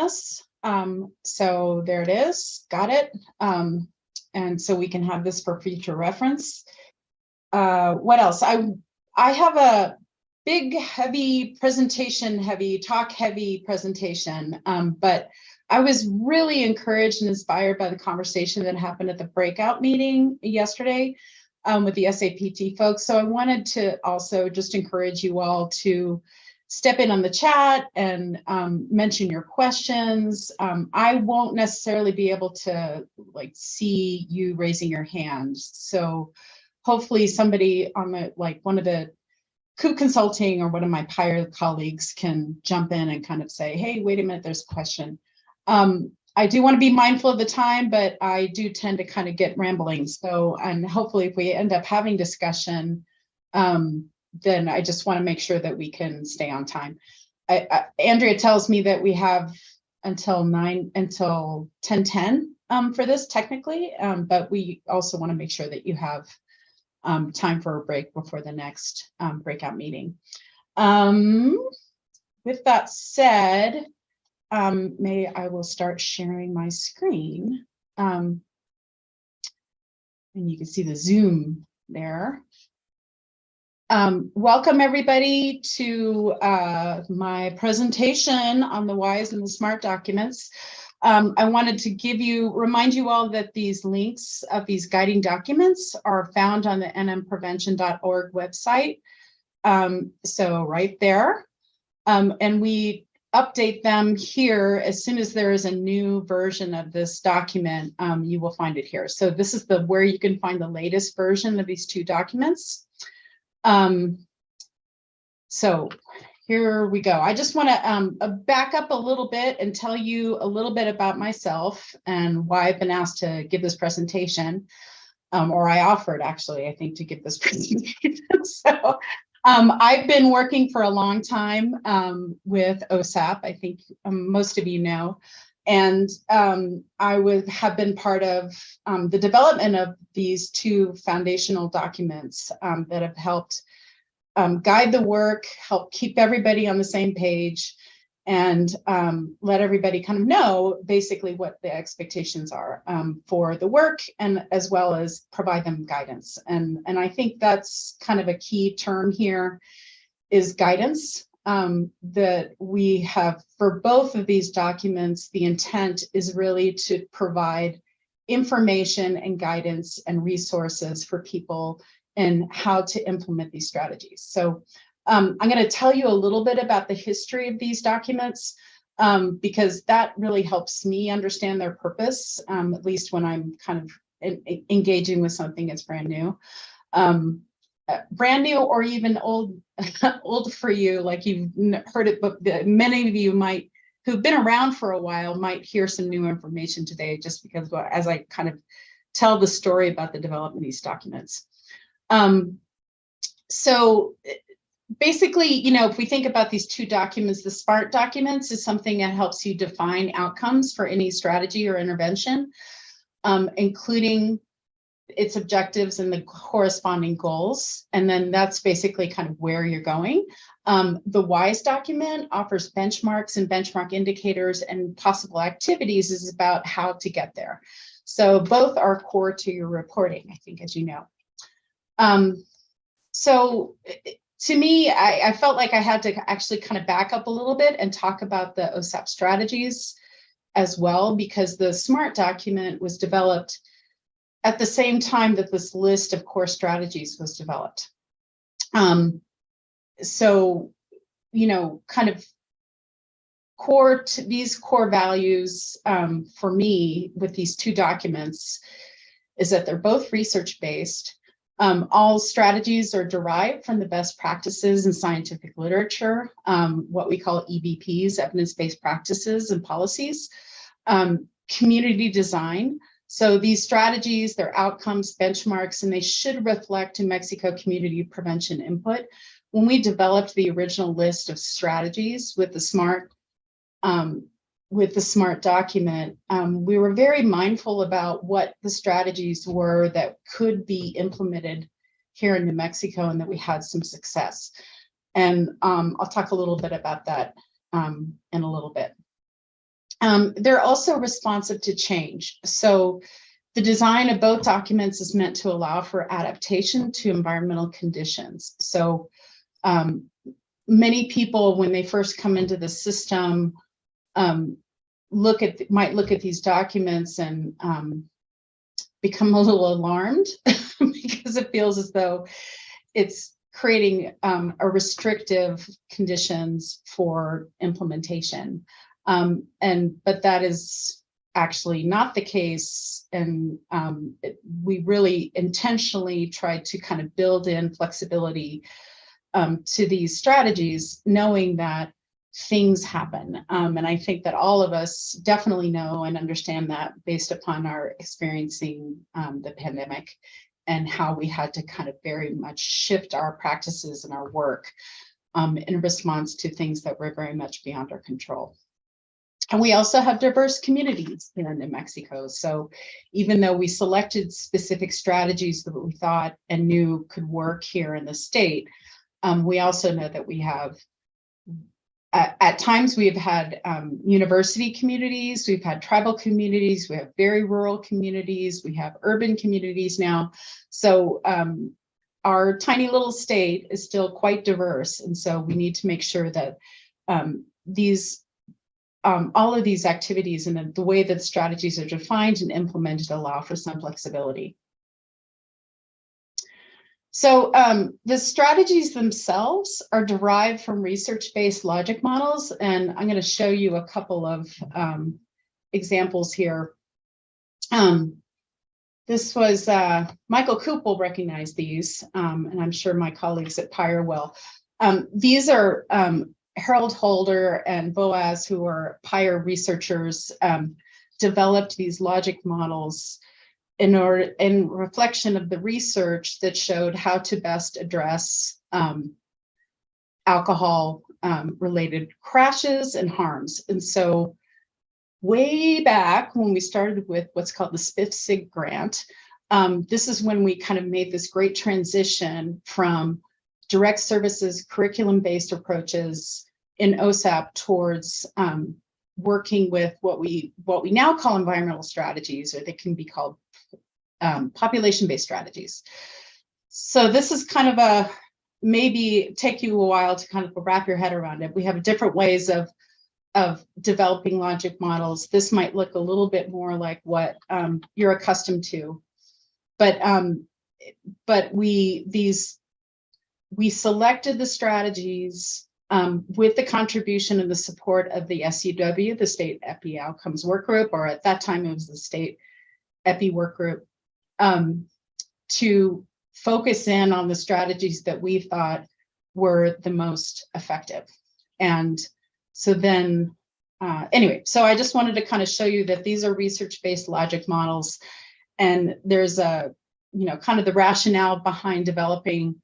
this. So there it is, got it. And so we can have this for future reference. What else? I have a big, heavy presentation, talk heavy presentation, but I was really encouraged and inspired by the conversation that happened at the breakout meeting yesterday with the SAPT folks. So I wanted to also just encourage you all to step in on the chat and mention your questions. I won't necessarily be able to see you raising your hand. So hopefully somebody on the, one of the COOP Consulting or one of my peer colleagues can jump in and kind of say, hey, wait a minute, there's a question. I do want to be mindful of the time, but I do tend to kind of get rambling. So, and hopefully if we end up having discussion, then I just want to make sure that we can stay on time. Andrea tells me that we have until 10:10 for this technically, but we also want to make sure that you have time for a break before the next breakout meeting. With that said, I will start sharing my screen. And you can see the Zoom there. Welcome everybody to my presentation on the WISE and the SMART documents. I wanted to remind you all that these links of these guiding documents are found on the nmprevention.org website. So right there. And we update them here as soon as there is a new version of this document, you will find it here. So this is where you can find the latest version of these two documents. So here we go. I just want to back up a little bit and tell you a little bit about myself and why I've been asked to give this presentation, or I offered actually, I think, to give this presentation. So I've been working for a long time with OSAP, I think most of you know, and I have been part of the development of these two foundational documents that have helped guide the work, help keep everybody on the same page, and let everybody kind of know basically what the expectations are for the work, and as well as provide them guidance. And I think that's kind of a key term here is guidance. That we have for both of these documents, the intent is really to provide information and guidance and resources for people and how to implement these strategies. So I'm going to tell you a little bit about the history of these documents because that really helps me understand their purpose, at least when I'm kind of engaging with something that's brand new. Brand new or even old, old for you, like you've heard it, but many of you who've been around for a while might hear some new information today, just because as I kind of tell the story about the development of these documents. So basically, if we think about these two documents, the SMART documents is something that helps you define outcomes for any strategy or intervention, including its objectives and the corresponding goals. And then that's basically kind of where you're going. The WISE document offers benchmarks and benchmark indicators and possible activities is about how to get there. So both are core to your reporting, I think, as you know. So to me, I felt like I had to actually kind of back up a little bit and talk about the OSAP strategies as well, because the SMART document was developed at the same time that this list of core strategies was developed. So, kind of core to these core values for me with these two documents is that they're both research-based. All strategies are derived from the best practices in scientific literature, what we call EBPs, evidence-based practices and policies, community design. So these strategies, their outcomes, benchmarks, and they should reflect New Mexico community prevention input. When we developed the original list of strategies with the SMART document, we were very mindful about what the strategies were that could be implemented here in New Mexico and that we had some success. And I'll talk a little bit about that in a little bit. They're also responsive to change. So the design of both documents is meant to allow for adaptation to environmental conditions. So many people, when they first come into the system, might look at these documents and become a little alarmed because it feels as though it's creating a restrictive conditions for implementation. But that is actually not the case. And we really intentionally tried to kind of build in flexibility to these strategies, knowing that things happen. And I think that all of us definitely know and understand that based upon our experiencing the pandemic and how we had to kind of very much shift our practices and our work in response to things that were very much beyond our control. And we also have diverse communities here in New Mexico. So even though we selected specific strategies that we thought and knew could work here in the state, we also know that we have, at times we've had university communities, we've had tribal communities, we have very rural communities, we have urban communities now. So our tiny little state is still quite diverse. And so we need to make sure that all of these activities and the way that strategies are defined and implemented allow for some flexibility. So the strategies themselves are derived from research-based logic models, and I'm going to show you a couple of examples here. This was, Michael Koop will recognize these, and I'm sure my colleagues at PIRE will. These are Harold Holder and Boaz, who are PIRE researchers, developed these logic models in reflection of the research that showed how to best address alcohol related crashes and harms. And so way back when we started with what's called the SPIF-SIG grant, this is when we kind of made this great transition from direct services, curriculum-based approaches in OSAP towards working with what we now call environmental strategies, or they can be called population-based strategies. So this is kind of maybe take you a while to kind of wrap your head around it. We have different ways of developing logic models. This might look a little bit more like what you're accustomed to, but we selected the strategies with the contribution and the support of the SUW, the State EPI Outcomes Work Group, or at that time it was the State EPI Work Group, to focus in on the strategies that we thought were the most effective. And so then, anyway, so I just wanted to kind of show you that these are research-based logic models, and there's kind of the rationale behind developing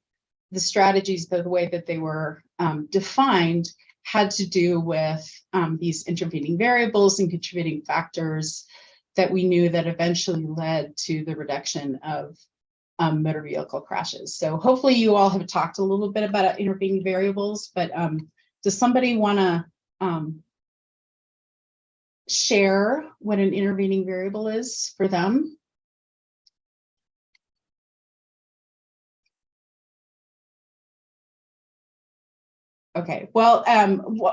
the strategies, the way that they were defined had to do with these intervening variables and contributing factors that we knew that eventually led to the reduction of motor vehicle crashes. So hopefully you all have talked a little bit about intervening variables, but does somebody want to share what an intervening variable is for them? Okay, well,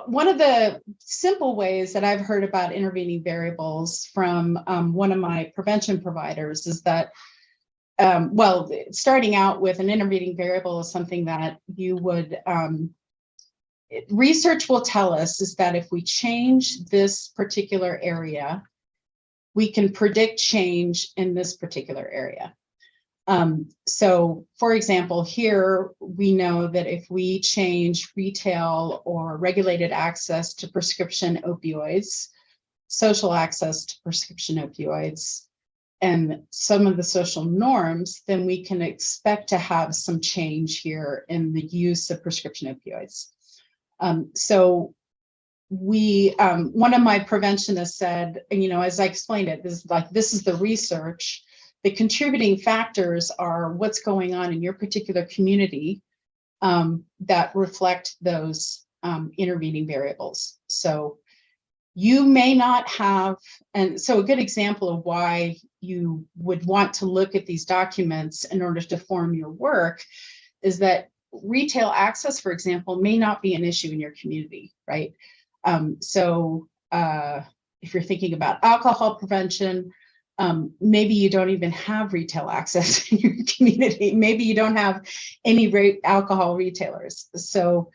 one of the simple ways that I've heard about intervening variables from one of my prevention providers is that, well, starting out with an intervening variable is something that you would, research will tell us is that if we change this particular area, we can predict change in this particular area. So for example, here we know that if we change retail or regulated access to prescription opioids, social access to prescription opioids, and some of the social norms, then we can expect to have some change here in the use of prescription opioids. So one of my preventionists said, as I explained it, this is the research. The contributing factors are what's going on in your particular community that reflect those intervening variables. So You may not have, and so a good example of why you would want to look at these documents in order to form your work is that retail access, for example, may not be an issue in your community, right? If you're thinking about alcohol prevention, maybe you don't even have retail access in your community. Maybe you don't have any alcohol retailers. So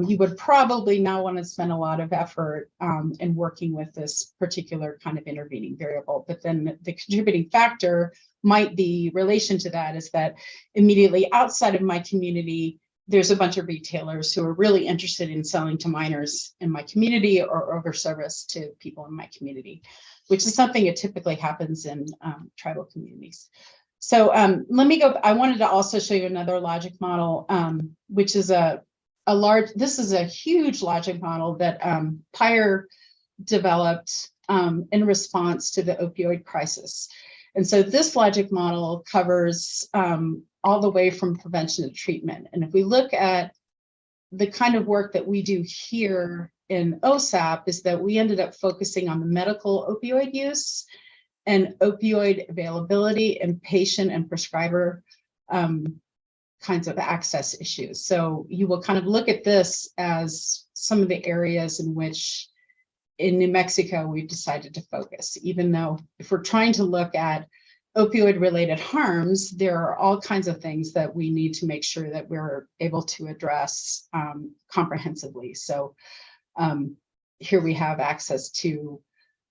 you would probably not want to spend a lot of effort in working with this particular kind of intervening variable. But then the contributing factor might be relation to that is that immediately outside of my community, there's a bunch of retailers who are really interested in selling to minors in my community or over service to people in my community, which is something that typically happens in tribal communities. So let me go. I wanted to also show you another logic model, which is this is a huge logic model that Pyre developed in response to the opioid crisis. And so this logic model covers all the way from prevention to treatment. And if we look at the kind of work that we do here in OSAP, is that we ended up focusing on the medical opioid use and opioid availability and patient and prescriber kinds of access issues. So you will kind of look at this as some of the areas in which in New Mexico we've decided to focus, even though if we're trying to look at opioid related harms, there are all kinds of things that we need to make sure that we're able to address comprehensively. So here we have access to,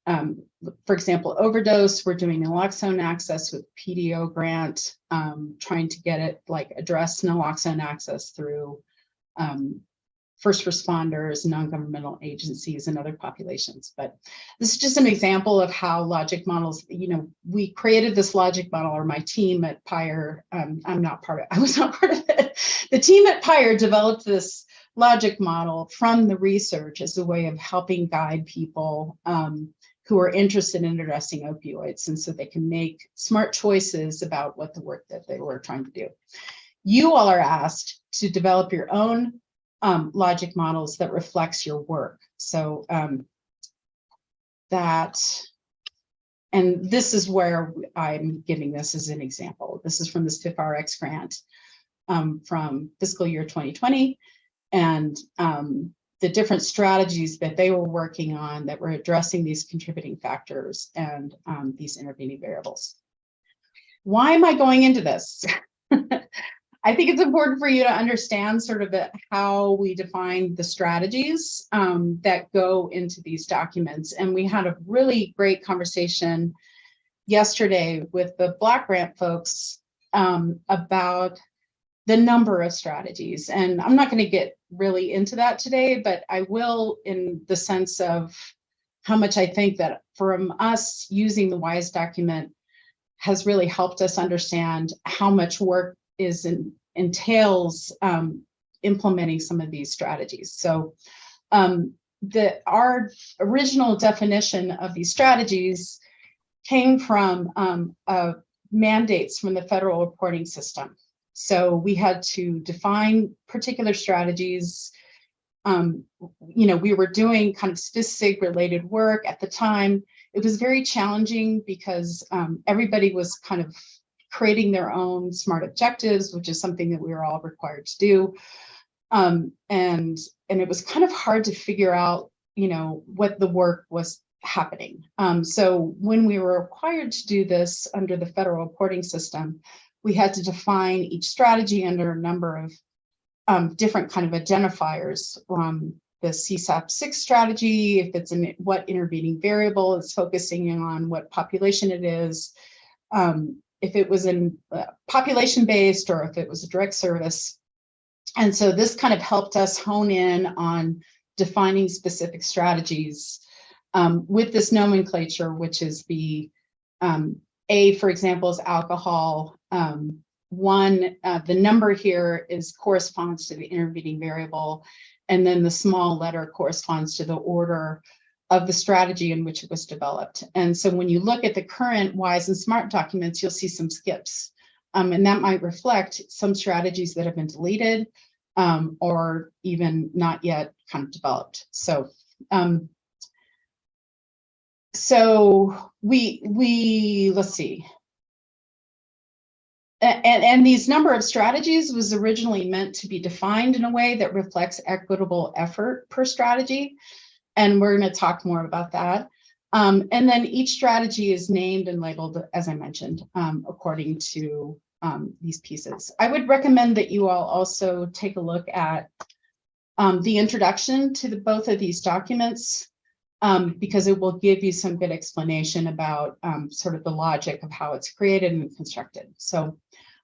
for example, overdose. We're doing naloxone access with PDO grant, trying to get it address naloxone access through first responders, non-governmental agencies, and other populations. But this is just an example of how logic models, we created this logic model, or my team at Pyre, I was not part of it. The team at Pyre developed this logic model from the research as a way of helping guide people who are interested in addressing opioids, and so they can make smart choices about what the work that they were trying to do. You all are asked to develop your own logic models that reflects your work. So and this is where I'm giving this as an example. This is from the SPIF-RX grant from fiscal year 2020, and the different strategies that they were working on that were addressing these contributing factors and these intervening variables. Why am I going into this? I think it's important for you to understand sort of how we define the strategies that go into these documents. And we had a really great conversation yesterday with the Black Grant folks about the number of strategies. And I'm not going to get really into that today, but I will in the sense of how much I think that from us using the WISE document has really helped us understand how much work entails implementing some of these strategies. So our original definition of these strategies came from mandates from the federal reporting system. So we had to define particular strategies. We were doing kind of SPIF-SIG related work at the time. It was very challenging because everybody was kind of creating their own SMART objectives, which is something that we were all required to do. And it was kind of hard to figure out, what the work was happening. So when we were required to do this under the federal reporting system, we had to define each strategy under a number of different kind of identifiers. The CSAP 6 strategy, if it's in what intervening variable it's focusing on, what population it is, if it was in population-based or if it was a direct service. And so this kind of helped us hone in on defining specific strategies with this nomenclature, which is the A, for example, is alcohol. The number here corresponds to the intervening variable, and then the small letter corresponds to the order of the strategy in which it was developed. And so when you look at the current WISE and SMART documents, you'll see some skips. And that might reflect some strategies that have been deleted or even not yet kind of developed. So So let's see. And these number of strategies was originally meant to be defined in a way that reflects equitable effort per strategy. And we're going to talk more about that. And then each strategy is named and labeled, as I mentioned, according to these pieces. I would recommend that you all also take a look at the introduction to both of these documents, because it will give you some good explanation about sort of the logic of how it's created and constructed. So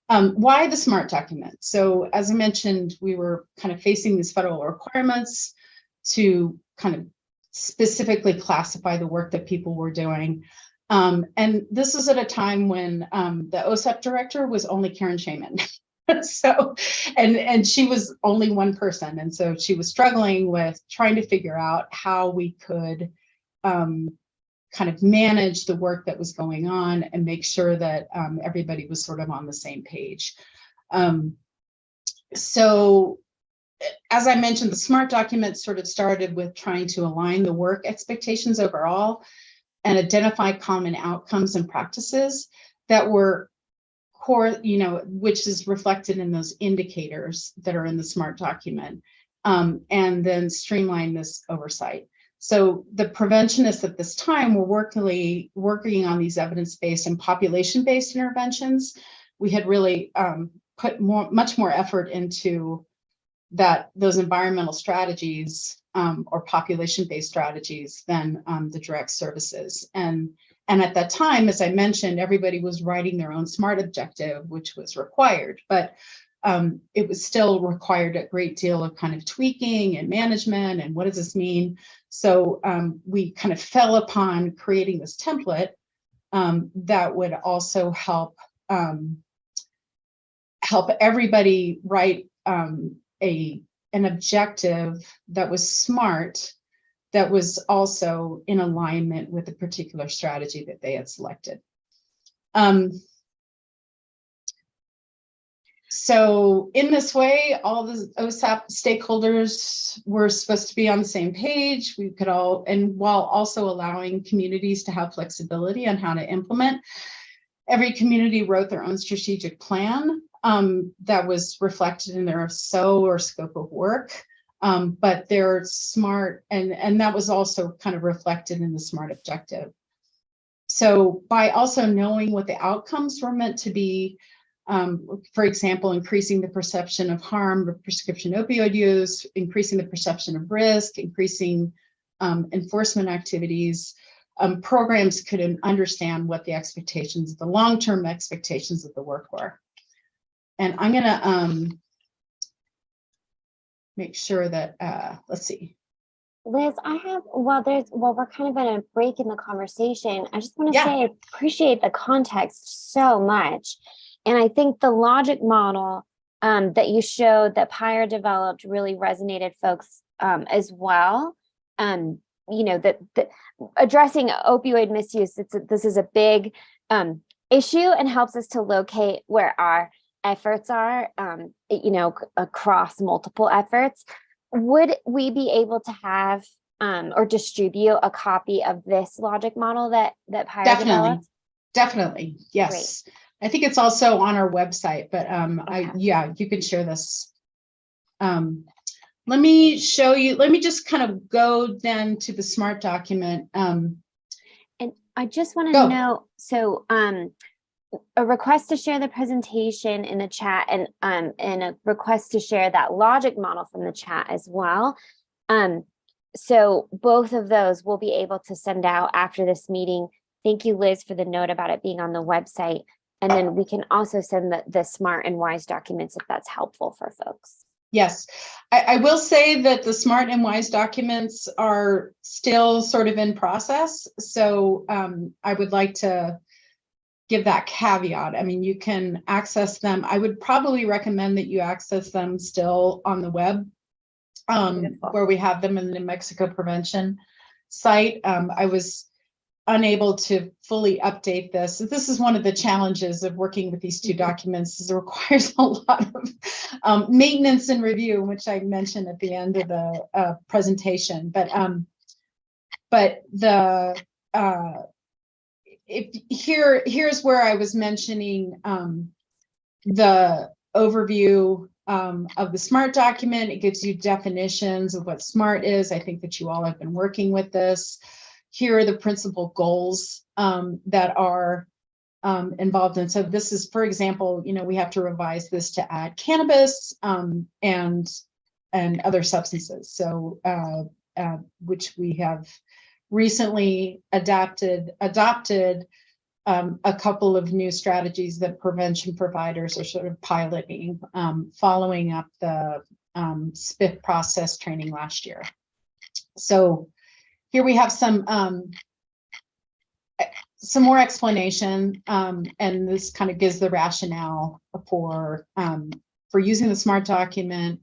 why the SMART document? So as I mentioned, we were kind of facing these federal requirements to kind of specifically classify the work that people were doing. And this is at a time when the OSAP director was only Karen Shaman. So, and she was only one person. And so she was struggling with trying to figure out how we could kind of manage the work that was going on and make sure that everybody was sort of on the same page. So as I mentioned, the SMART document sort of started with trying to align the work expectations overall and identify common outcomes and practices that were core, which is reflected in those indicators that are in the SMART document, and then streamline this oversight. So the preventionists at this time were working on these evidence-based and population-based interventions. We had really put much more effort into those environmental strategies or population-based strategies than the direct services. And at that time, as I mentioned, everybody was writing their own SMART objective, which was required, but it was still required a great deal of kind of tweaking and management and what does this mean? So we kind of fell upon creating this template that would also help everybody write an objective that was SMART, that was also in alignment with the particular strategy that they had selected. So in this way, all the OSAP stakeholders were supposed to be on the same page. We could all, and while also allowing communities to have flexibility on how to implement. Every community wrote their own strategic plan that was reflected in their SO or scope of work. But they're SMART, and that was also kind of reflected in the SMART objective. So by also knowing what the outcomes were meant to be, for example, increasing the perception of harm of prescription opioid use, increasing the perception of risk, increasing enforcement activities, programs could understand what the expectations, the long-term expectations of the work were. And I'm gonna make sure that, let's see. Liz, while we're kind of in a break in the conversation, I just want to say I appreciate the context so much. And I think the logic model that you showed that Pyre developed really resonated folks as well. That addressing opioid misuse, this is a big issue and helps us to locate where our efforts are, across multiple efforts. Would we be able to have or distribute a copy of this logic model that Pyre developed? Definitely, yes. Great. I think it's also on our website, but okay. You can share this. Let me show you. Let me just kind of go then to the SMART document. And I just want to know. So, a request to share the presentation in the chat, and a request to share that logic model from the chat as well. So both of those we'll be able to send out after this meeting. Thank you, Liz, for the note about it being on the website. And then we can also send the SMART and WISE documents if that's helpful for folks. Yes, I will say that the SMART and WISE documents are still sort of in process. So I would like to give that caveat. I mean, you can access them. I would probably recommend that you access them still on the web, where we have them in the New Mexico Prevention site. I was unable to fully update this. This is one of the challenges of working with these two documents, is it requires a lot of maintenance and review, which I mentioned at the end of the presentation. But the here's where I was mentioning the overview of the SMART document. It gives you definitions of what SMART is. I think that you all have been working with this. Here are the principal goals that are involved in. So this is, for example, we have to revise this to add cannabis and other substances. So which we have recently adopted a couple of new strategies that prevention providers are sort of piloting, following up the SPIF process training last year. So here we have some more explanation, and this kind of gives the rationale for using the SMART document.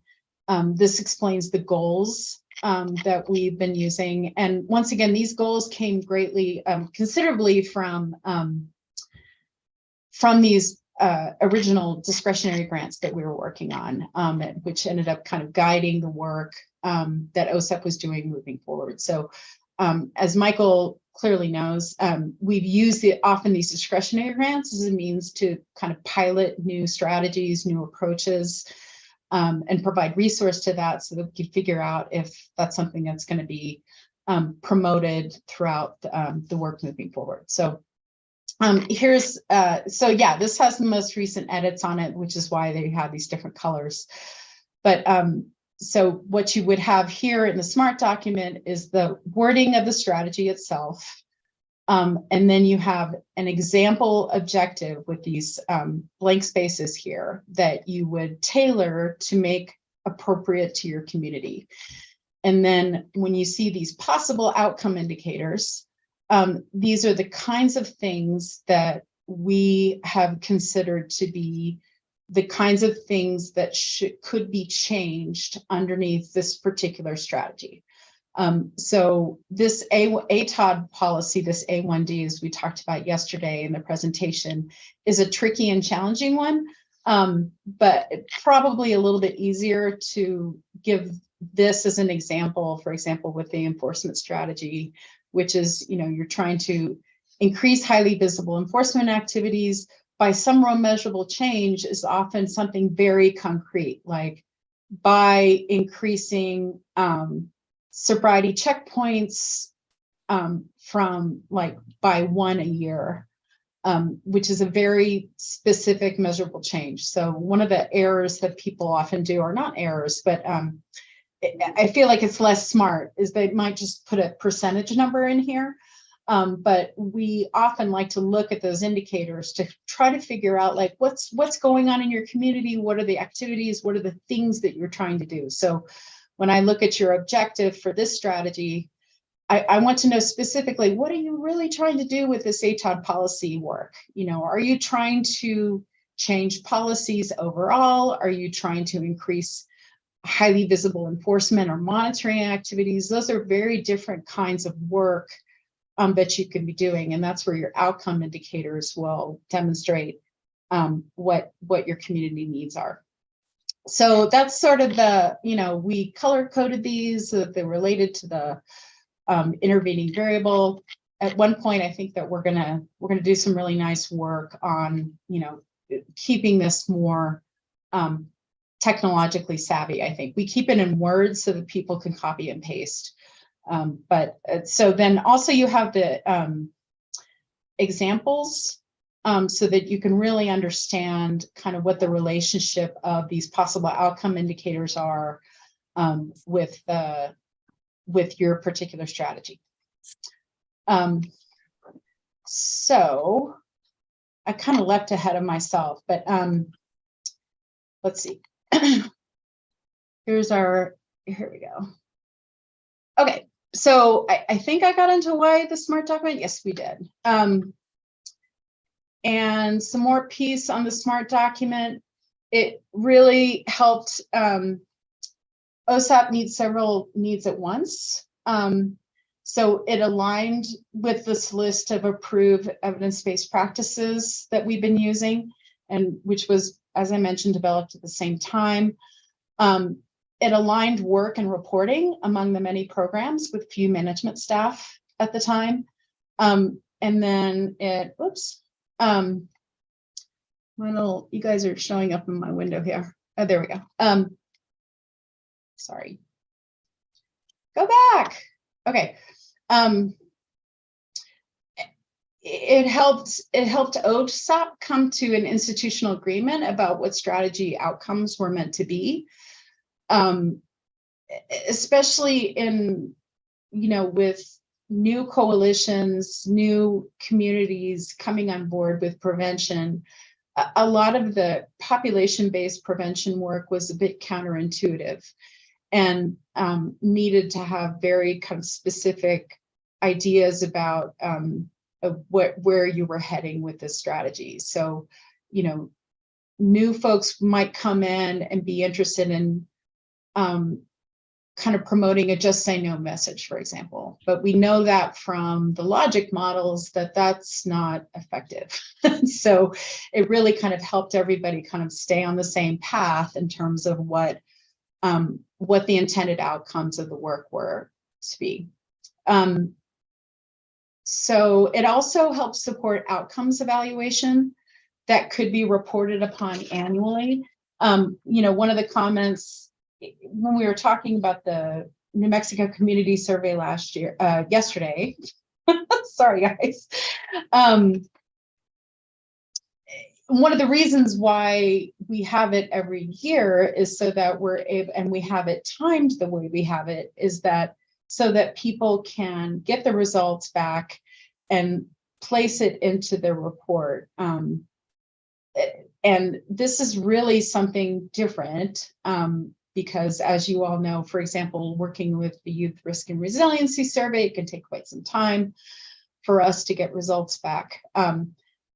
This explains the goals that we've been using. And once again, these goals came greatly, considerably from these original discretionary grants that we were working on, which ended up kind of guiding the work that OSAP was doing moving forward. So as Michael clearly knows, we've used often these discretionary grants as a means to kind of pilot new strategies, new approaches, and provide resource to that so that we can figure out if that's something that's going to be promoted throughout the work moving forward. So this has the most recent edits on it, which is why they have these different colors. But so what you would have here in the SMART document is the wording of the strategy itself. And then you have an example objective with these blank spaces here that you would tailor to make appropriate to your community. And then when you see these possible outcome indicators, these are the kinds of things that we have considered to be the kinds of things that could be changed underneath this particular strategy. So this ATOD policy, this A1D, as we talked about yesterday in the presentation, is a tricky and challenging one, but probably a little bit easier to give this as an example, for example, with the enforcement strategy, which is, you're trying to increase highly visible enforcement activities by some real measurable change is often something very concrete, like by increasing sobriety checkpoints from by 1 a year, which is a very specific measurable change. So one of the errors that people often do, or not errors, but I feel like it's less smart, is they might just put a percentage number in here. But we often like to look at those indicators to try to figure out what's going on in your community, what are the activities, what are the things that you're trying to do. So when I look at your objective for this strategy, I want to know specifically, what are you really trying to do with this ATOD policy work? Are you trying to change policies overall? Are you trying to increase highly visible enforcement or monitoring activities? Those are very different kinds of work that you can be doing. And that's where your outcome indicators will demonstrate what your community needs are. So that's sort of the, we color coded these so that they're related to the intervening variable. At one point, I think that we're gonna do some really nice work on, keeping this more technologically savvy. I think we keep it in words so that people can copy and paste. So then also you have the examples so that you can really understand kind of what the relationship of these possible outcome indicators are with your particular strategy. So I kind of leapt ahead of myself, but let's see. Here we go. Okay, so I think I got into why the SMART document. Yes, we did. And some more piece on the SMART document. It really helped. OSAP needs several needs at once. So it aligned with this list of approved evidence-based practices that we've been using, and which was, as I mentioned, developed at the same time. It aligned work and reporting among the many programs with few management staff at the time. and then oops, you guys are showing up in my window here. Oh, there we go. Sorry. Go back. Okay. It helped OSAP come to an institutional agreement about what strategy outcomes were meant to be, especially in, with new coalitions, new communities coming on board with prevention. A lot of the population-based prevention work was a bit counterintuitive and needed to have very kind of specific ideas about of where you were heading with this strategy. So, new folks might come in and be interested in kind of promoting a just say no message, for example. But we know that from the logic models that that's not effective. So it really kind of helped everybody kind of stay on the same path in terms of what the intended outcomes of the work were to be. So it also helps support outcomes evaluation that could be reported upon annually. One of the comments when we were talking about the New Mexico Community Survey yesterday, sorry guys, one of the reasons why we have it every year is so that we're able, and we have it timed the way we have it, is that so that people can get the results back and place it into their report. And this is really something different because, as you all know, for example, working with the Youth Risk and Resiliency Survey, it can take quite some time for us to get results back.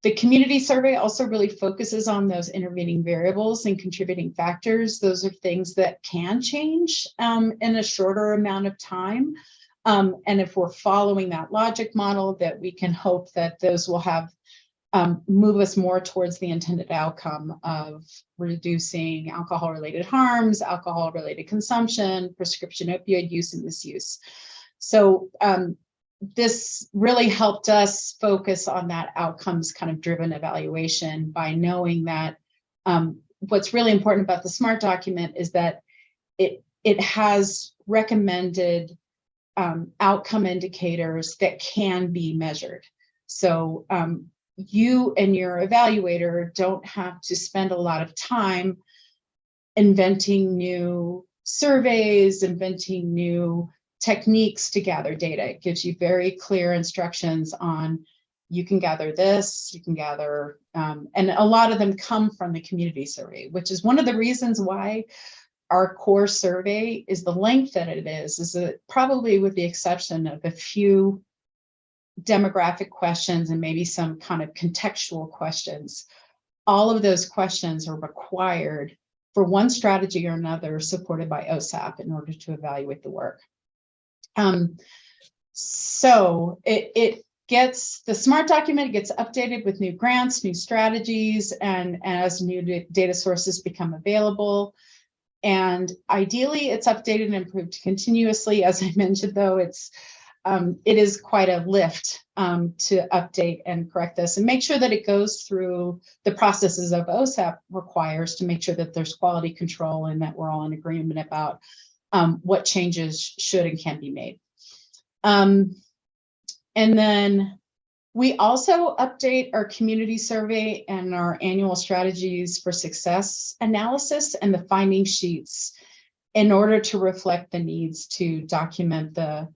The community survey also really focuses on those intervening variables and contributing factors. Those are things that can change in a shorter amount of time. And if we're following that logic model, that we can hope that those will have move us more towards the intended outcome of reducing alcohol-related harms, alcohol-related consumption, prescription opioid use and misuse. So this really helped us focus on that outcomes kind of driven evaluation by knowing that what's really important about the SMART document is that it has recommended outcome indicators that can be measured. So you and your evaluator don't have to spend a lot of time inventing new surveys, inventing new techniques to gather data. It gives you very clear instructions on, you can gather this, you can gather, and a lot of them come from the community survey, which is one of the reasons why our core survey is the length that it is that probably with the exception of a few demographic questions and maybe some kind of contextual questions, all of those questions are required for one strategy or another supported by OSAP in order to evaluate the work. So it gets, the SMART document gets updated with new grants, new strategies, and as new data sources become available. And ideally, it's updated and improved continuously. As I mentioned, though, it is quite a lift to update and correct this and make sure that it goes through the processes of OSAP requires to make sure that there's quality control and that we're all in agreement about what changes should and can be made. And then we also update our community survey and our annual strategies for success analysis and the finding sheets in order to reflect the needs to document the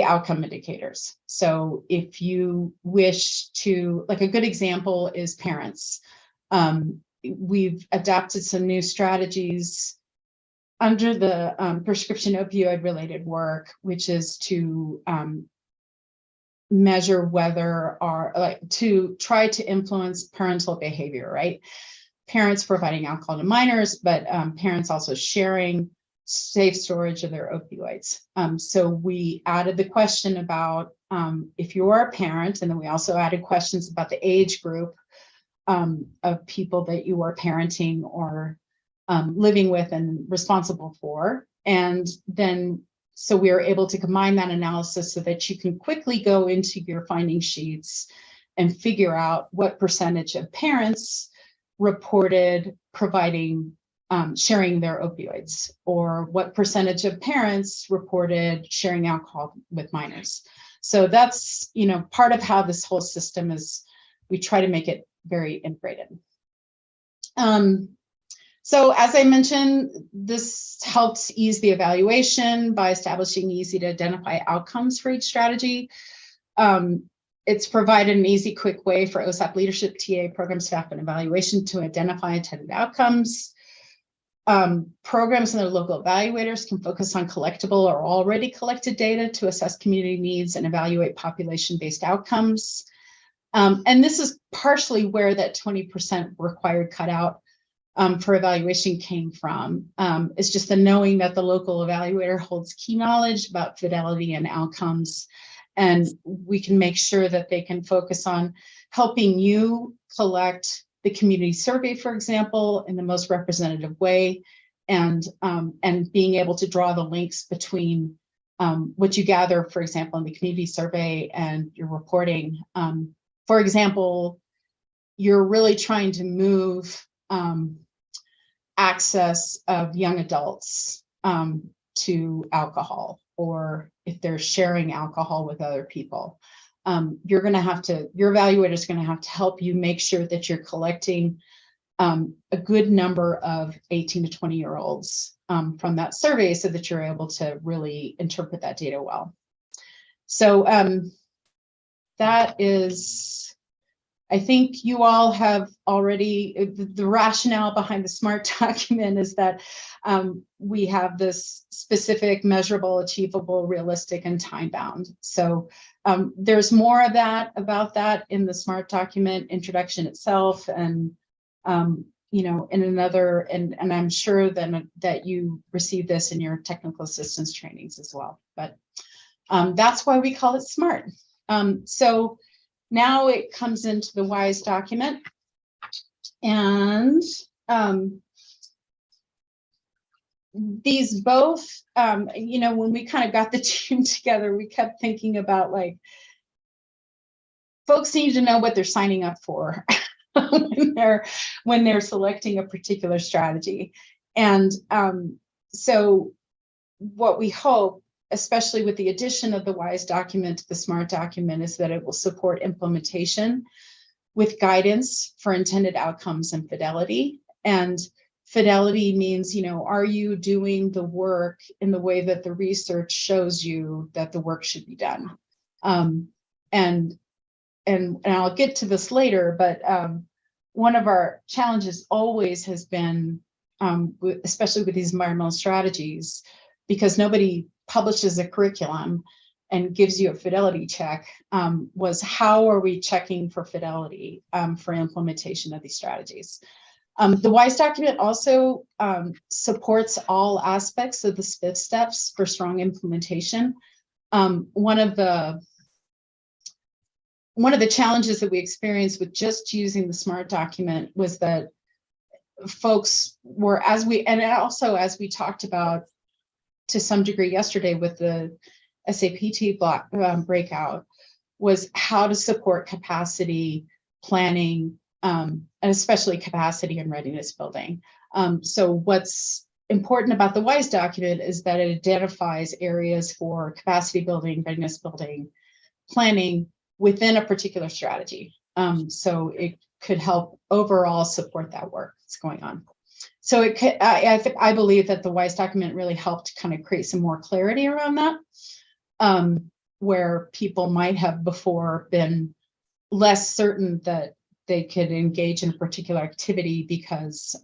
outcome indicators. So if you wish to, like a good example is parents. We've adapted some new strategies under the prescription opioid related work, which is to measure whether to try to influence parental behavior, right? Parents providing alcohol to minors, but parents also sharing safe storage of their opioids. So we added the question about if you are a parent, and then we also added questions about the age group of people that you are parenting or living with and responsible for. And then So we are able to combine that analysis so that you can quickly go into your finding sheets and figure out what percentage of parents reported providing, sharing their opioids, or what percentage of parents reported sharing alcohol with minors. So that's, part of how this whole system is. We try to make it very integrated. So as I mentioned, this helps ease the evaluation by establishing easy to identify outcomes for each strategy. It's provided an easy, quick way for OSAP leadership, TA, program staff, and evaluation to identify intended outcomes. Programs and their local evaluators can focus on collectible or already collected data to assess community needs and evaluate population-based outcomes. And this is partially where that 20% required cutout for evaluation came from. It's just the knowing that the local evaluator holds key knowledge about fidelity and outcomes, and we can make sure that they can focus on helping you collect the community survey, for example, in the most representative way, and being able to draw the links between what you gather, for example, in the community survey and your reporting. For example, you're really trying to move access of young adults to alcohol, or if they're sharing alcohol with other people. Your evaluator is going to have to help you make sure that you're collecting a good number of 18 to 20-year-olds from that survey so that you're able to really interpret that data well. So that is, I think you all have already, the rationale behind the SMART document is that we have this specific, measurable, achievable, realistic, and time-bound. So there's more of that, about that in the SMART document introduction itself, and in another, and I'm sure then that you receive this in your technical assistance trainings as well. But that's why we call it SMART. So now it comes into the WISE document, and these both, when we kind of got the team together, we kept thinking about, like, folks need to know what they're signing up for when they're selecting a particular strategy. And so what we hope, especially with the addition of the WISE document to the SMART document, is that it will support implementation with guidance for intended outcomes and fidelity. And fidelity means, are you doing the work in the way that the research shows you that the work should be done? And I'll get to this later, but one of our challenges always has been, especially with these environmental strategies, because nobody publishes a curriculum and gives you a fidelity check, was how are we checking for fidelity for implementation of these strategies? The WISE document also supports all aspects of the fifth steps for strong implementation. One of the challenges that we experienced with just using the SMART document was that folks were, as we talked about to some degree yesterday with the SAPT block breakout, was how to support capacity planning, and especially capacity and readiness building. So what's important about the WISE document is that it identifies areas for capacity building, readiness building, planning within a particular strategy. So it could help overall support that work that's going on. So I believe that the WISE document really helped kind of create some more clarity around that, where people might have before been less certain that they could engage in a particular activity because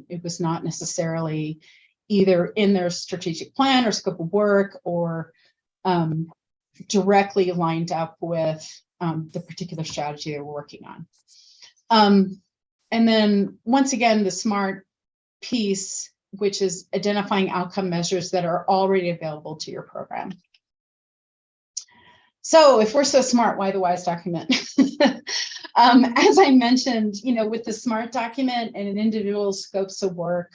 it was not necessarily either in their strategic plan or scope of work, or directly lined up with the particular strategy they're working on. And then once again, the SMART piece, which is identifying outcome measures that are already available to your program. So if we're so smart, why the WISE document? As I mentioned, with the SMART document and an individual scopes of work,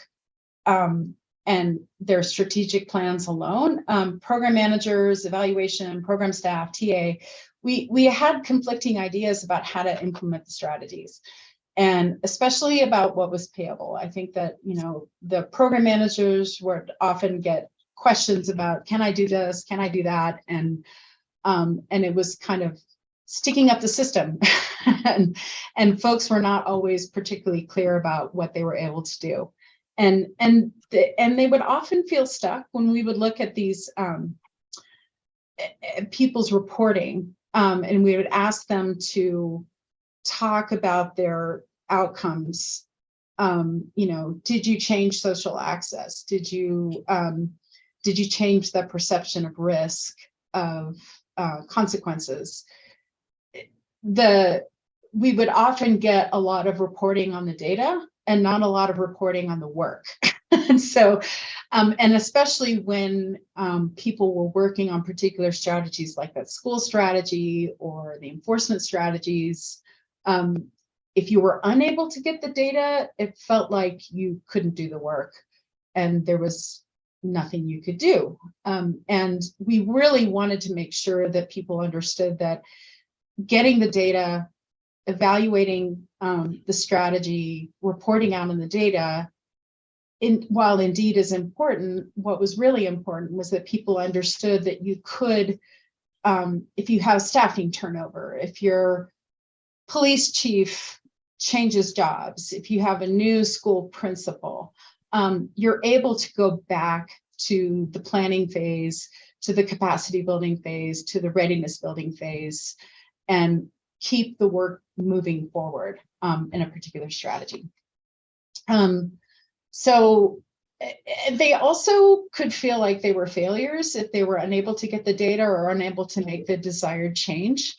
and their strategic plans alone. Program managers, evaluation, program staff, TA, we had conflicting ideas about how to implement the strategies, and especially about what was payable. I think that, the program managers would often get questions about, can I do this? Can I do that? And it was kind of sticking up the system and folks were not always particularly clear about what they were able to do. And they would often feel stuck when we would look at these people's reporting, and we would ask them to talk about their outcomes. Did you change social access? Did you change the perception of risk, of consequences? We would often get a lot of reporting on the data and not a lot of reporting on the work. And so, and especially when people were working on particular strategies like that school strategy or the enforcement strategies, if you were unable to get the data, it felt like you couldn't do the work and there was nothing you could do. And we really wanted to make sure that people understood that getting the data, evaluating the strategy, reporting out on the data, while indeed is important, what was really important was that people understood that you could, if you have staffing turnover, if your police chief changes jobs, if you have a new school principal, you're able to go back to the planning phase, to the capacity building phase, to the readiness building phase, and keep the work moving forward in a particular strategy. So they also could feel like they were failures if they were unable to get the data or unable to make the desired change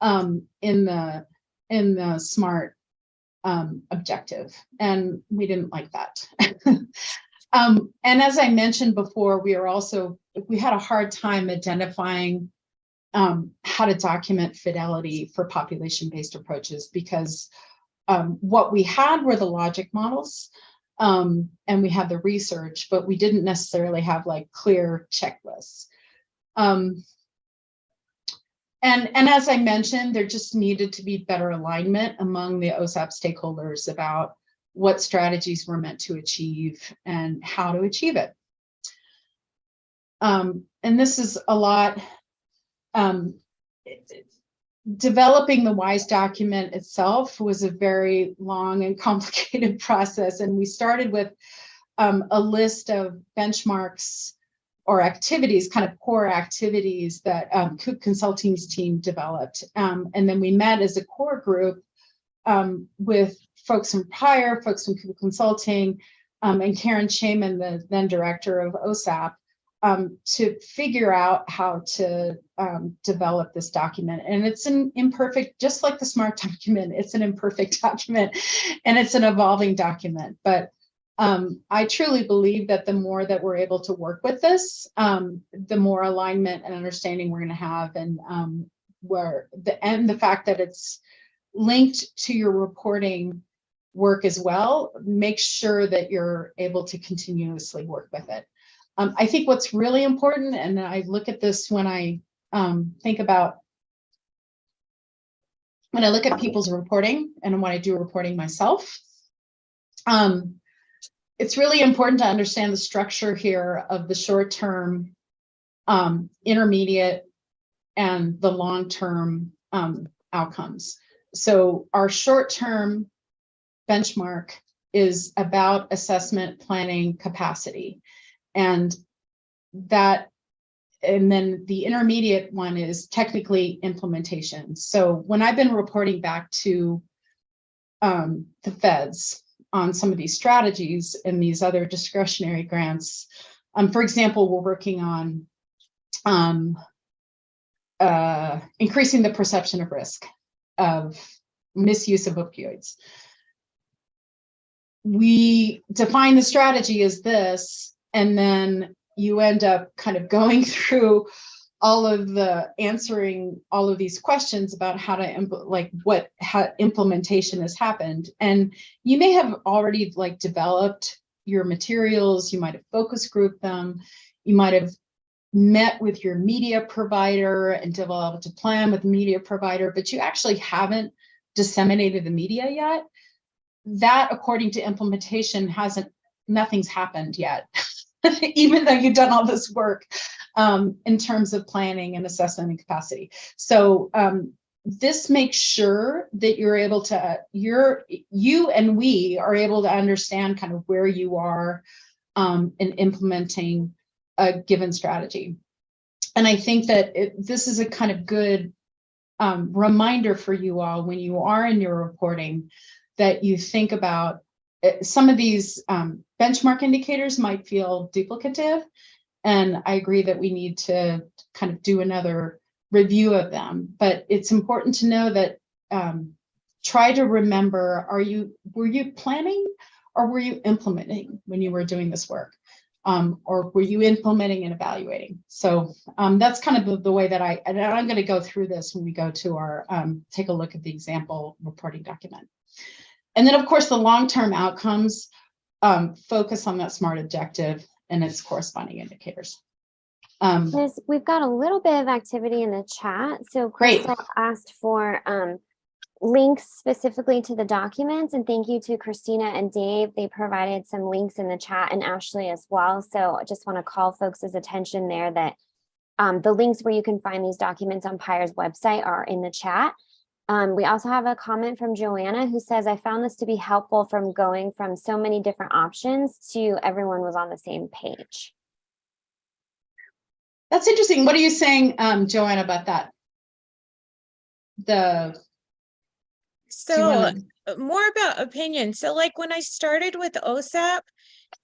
in the SMART objective, and we didn't like that. And as I mentioned before, we had a hard time identifying how to document fidelity for population-based approaches, because what we had were the logic models, and we had the research, but we didn't necessarily have like clear checklists. And as I mentioned, there just needed to be better alignment among the OSAP stakeholders about what strategies were meant to achieve and how to achieve it. And this is a lot. Developing the WISE document itself was a very long and complicated process, and we started with a list of benchmarks or activities, kind of core activities that Coop Consulting's team developed. And then we met as a core group with folks from Prior, folks from Coop Consulting, and Karen Shaman, the then director of OSAP, to figure out how to develop this document. And it's an imperfect, just like the SMART document, it's an imperfect document and it's an evolving document. But I truly believe that the more that we're able to work with this, the more alignment and understanding we're going to have, and the fact that it's linked to your reporting work as well, make sure that you're able to continuously work with it. I think what's really important, and I look at this when I look at people's reporting and when I do reporting myself, it's really important to understand the structure here of the short-term, intermediate, and the long-term outcomes. So our short-term benchmark is about assessment, planning, capacity. And then the intermediate one is technically implementation. So when I've been reporting back to the feds on some of these strategies and these other discretionary grants, for example, we're working on increasing the perception of risk of misuse of opioids. We define the strategy as this, and then you end up kind of going through answering all of these questions about how to how implementation has happened. And you may have already developed your materials, you might have focus grouped them, you might have met with your media provider and developed a plan with the media provider, but you actually haven't disseminated the media yet. That, according to implementation, nothing's happened yet, even though you've done all this work in terms of planning and assessment and capacity. So this makes sure that you're able to, you and we are able to understand kind of where you are in implementing a given strategy. And I think that this is a kind of good reminder for you all when you are in your reporting, that you think about some of these benchmark indicators might feel duplicative. And I agree that we need to kind of do another review of them. But it's important to know that try to remember, were you planning or were you implementing when you were doing this work? Or were you implementing and evaluating? So that's kind of the way that and I'm going to go through this when we go to our, take a look at the example reporting document. And then, of course, the long-term outcomes focus on that SMART objective and its corresponding indicators. We've got a little bit of activity in the chat. So Crystal asked for links specifically to the documents, and thank you to Christina and Dave. They provided some links in the chat, and Ashley as well. So I just want to call folks' attention there that the links where you can find these documents on PIRE's website are in the chat. We also have a comment from Joanna who says, I found this to be helpful from going from so many different options to everyone was on the same page. That's interesting. What are you saying, Joanna, about that? So more about opinion. So like when I started with OSAP,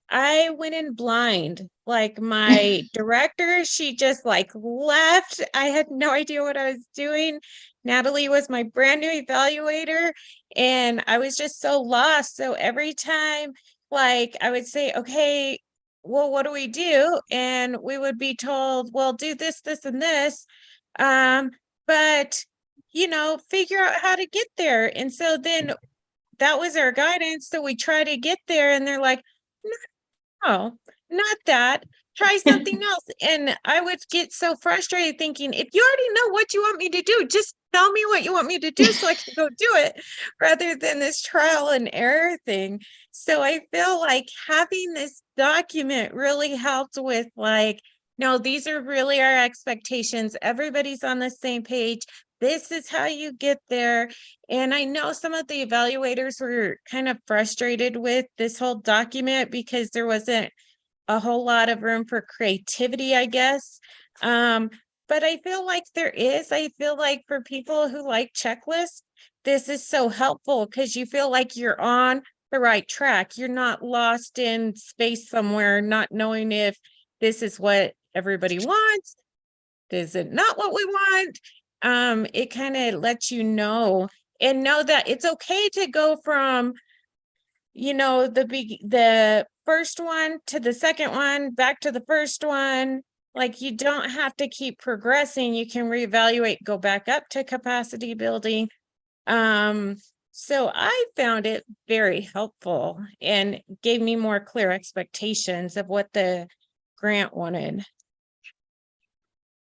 I went in blind. Like my director, she just like left. I had no idea what I was doing. Natalie was my brand new evaluator and I was just so lost. So every time like I would say, okay, well, what do we do? And we would be told, well, do this, this, and this. But you know, figure out how to get there. And so then that was our guidance. So we try to get there and they're like, no, not that. Try something else. And I would get so frustrated thinking, if you already know what you want me to do, just tell me what you want me to do so I can go do it rather than this trial and error thing. So I feel like having this document really helped with like, no, these are really our expectations. Everybody's on the same page. This is how you get there. And I know some of the evaluators were kind of frustrated with this whole document because there wasn't a whole lot of room for creativity, I guess. But I feel like there is. I feel like for people who like checklists, this is so helpful because you feel like you're on the right track. You're not lost in space somewhere, not knowing if this is what everybody wants. Is it not what we want? It kind of lets you know and know that it's okay to go from, you know, the first one to the second one, back to the first one. Like you don't have to keep progressing. You can reevaluate, go back up to capacity building. So I found it very helpful and gave me more clear expectations of what the grant wanted.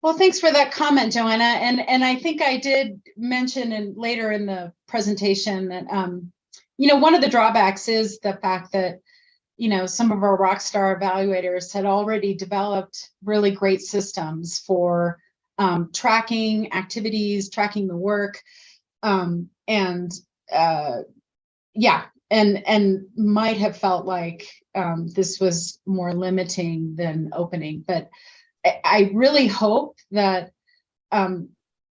Well, thanks for that comment, Joanna. And I think I did mention later in the presentation that, you know, one of the drawbacks is the fact that, you know, some of our rockstar evaluators had already developed really great systems for tracking activities, tracking the work, and might have felt like this was more limiting than opening. But I really hope that,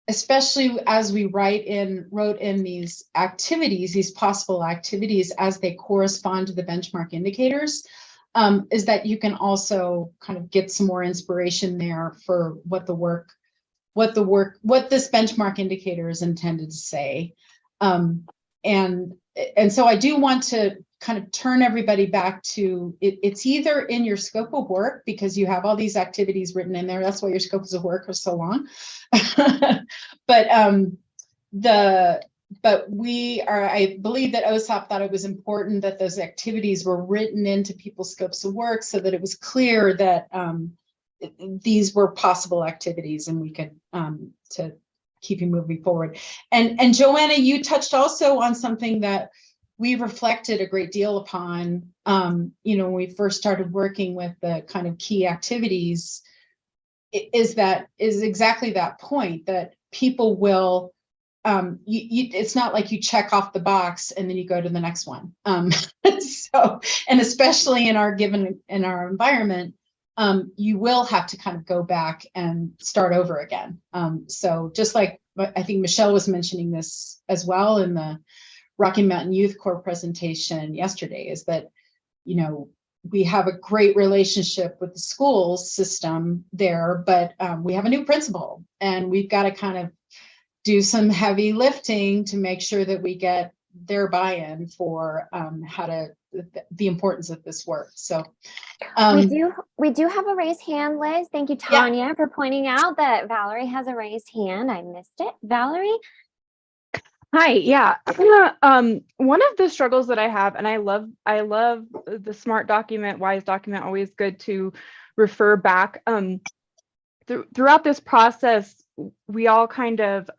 especially as we wrote in these activities, these possible activities as they correspond to the benchmark indicators, is that you can also kind of get some more inspiration there for what this benchmark indicator is intended to say. And so I do want to kind of turn everybody back to it's either in your scope of work because you have all these activities written in there. That's why your scopes of work are so long. But I believe that OSAP thought it was important that those activities were written into people's scopes of work so that it was clear that these were possible activities and we could to keep you moving forward. And Joanna, you touched also on something that we reflected a great deal upon, when we first started working with the kind of key activities, is exactly that point, that people will, it's not like you check off the box and then you go to the next one. So, and especially in our environment, you will have to kind of go back and start over again. So just like, I think Michelle was mentioning this as well in the Rocky Mountain Youth Corps presentation yesterday, is that, we have a great relationship with the school system there, but we have a new principal and we've got to kind of do some heavy lifting to make sure that we get their buy-in for the importance of this work. So we do have a raised hand, Liz. Thank you, Tanya, for pointing out that Valerie has a raised hand. I missed it. Valerie? Hi, yeah. One of the struggles that I have, and I love the SMART document, WISE document, always good to refer back. Throughout this process, we all kind of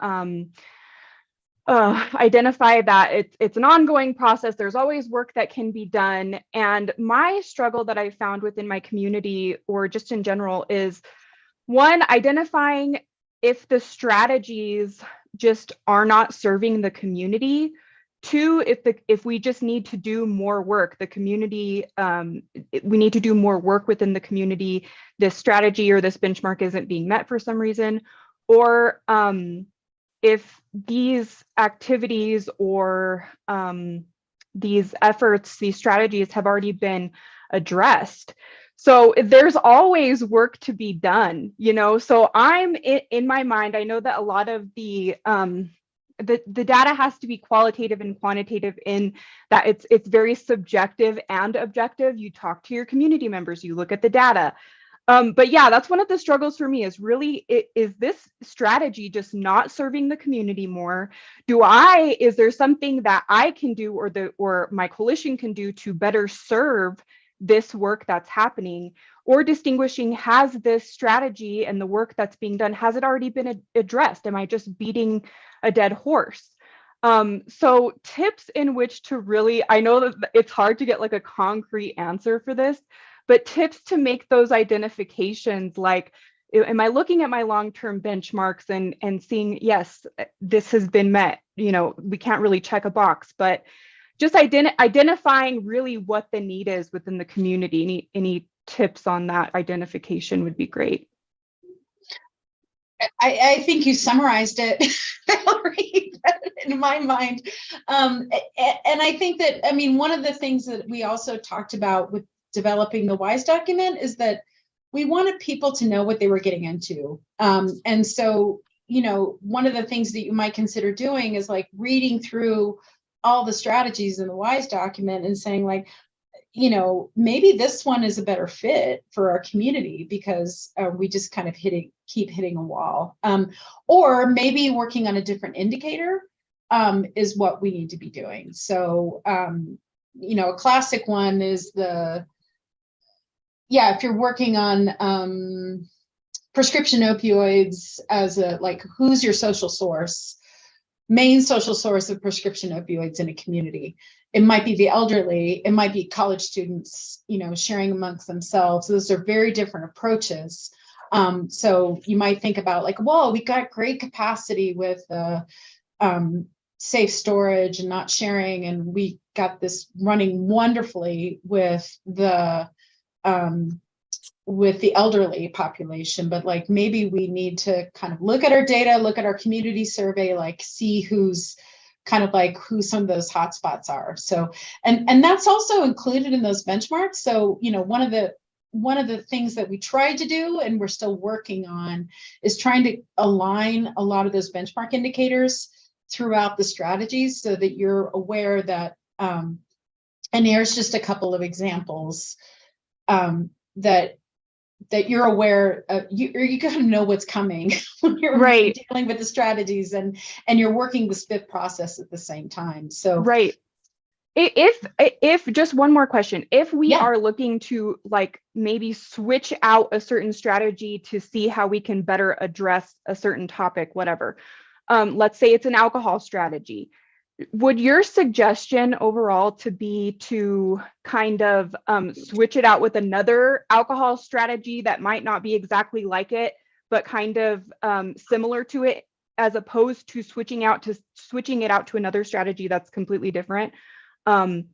identify that it's an ongoing process. There's always work that can be done. And my struggle that I found within my community, or just in general, is one, identifying if the strategies just are not serving the community. Two, if we just need to do more work, the community, we need to do more work within the community. This strategy or this benchmark isn't being met for some reason, or if these activities or these efforts, these strategies have already been addressed. So there's always work to be done, so I'm in my mind, I know that a lot of the data has to be qualitative and quantitative in that it's very subjective and objective. You talk to your community members, you look at the data. But yeah, that's one of the struggles for me, is really, is this strategy just not serving the community more? Is there something that I can do or my coalition can do to better serve this work that's happening? Or distinguishing, has this strategy and the work that's being done, has it already been addressed? Am I just beating a dead horse? So tips in which to really, I know that it's hard to get like a concrete answer for this, but tips to make those identifications, like, am I looking at my long-term benchmarks and seeing, yes, this has been met, we can't really check a box, but just identifying really what the need is within the community. Any tips on that identification would be great. I think you summarized it, Valerie, in my mind. And I think that, one of the things that we also talked about with developing the WISE document is that we wanted people to know what they were getting into. And so, one of the things that you might consider doing is like reading through all the strategies in the WISE document and saying, like, maybe this one is a better fit for our community because we just kind of keep hitting a wall. Or maybe working on a different indicator is what we need to be doing. So, a classic one is if you're working on prescription opioids as who's your main social source of prescription opioids in a community? It might be the elderly, it might be college students, sharing amongst themselves. Those are very different approaches. So you might think about we got great capacity with safe storage and not sharing, and we got this running wonderfully with the elderly population, but maybe we need to kind of look at our data, look at our community survey, see who's who some of those hotspots are. So, and that's also included in those benchmarks. So, one of the things that we tried to do, and we're still working on, is trying to align a lot of those benchmark indicators throughout the strategies so that you're aware that, and here's just a couple of examples that that you're aware of, you gotta know what's coming when you're Right. dealing with the strategies and you're working the SPIF process at the same time. So right. If just one more question, if we Yeah. are looking to like maybe switch out a certain strategy to see how we can better address a certain topic, whatever, let's say it's an alcohol strategy. Would your suggestion overall to be to kind of switch it out with another alcohol strategy that might not be exactly like it, but kind of similar to it, as opposed to switching it out to another strategy that's completely different? And